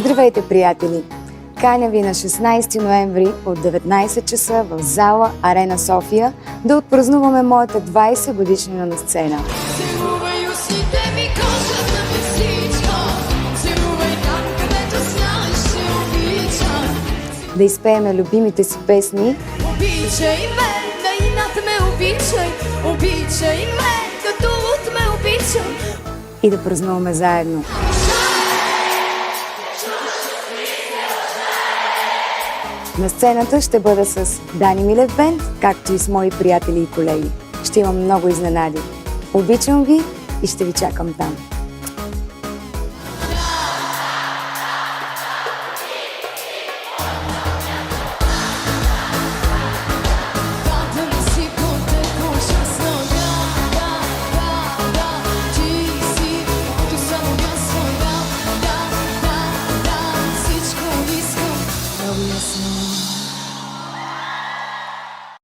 Здравейте, приятели! Каня ви на 16 ноември от 19 часа в зала Арена София да отпразнуваме моята 20 годишнина на сцена. Да изпееме любимите си песни и да празнуваме заедно. На сцената ще бъда с Дани Милев Бенд, както и с мои приятели и колеги. Ще имам много изненади. Обичам ви и ще ви чакам там. Yes,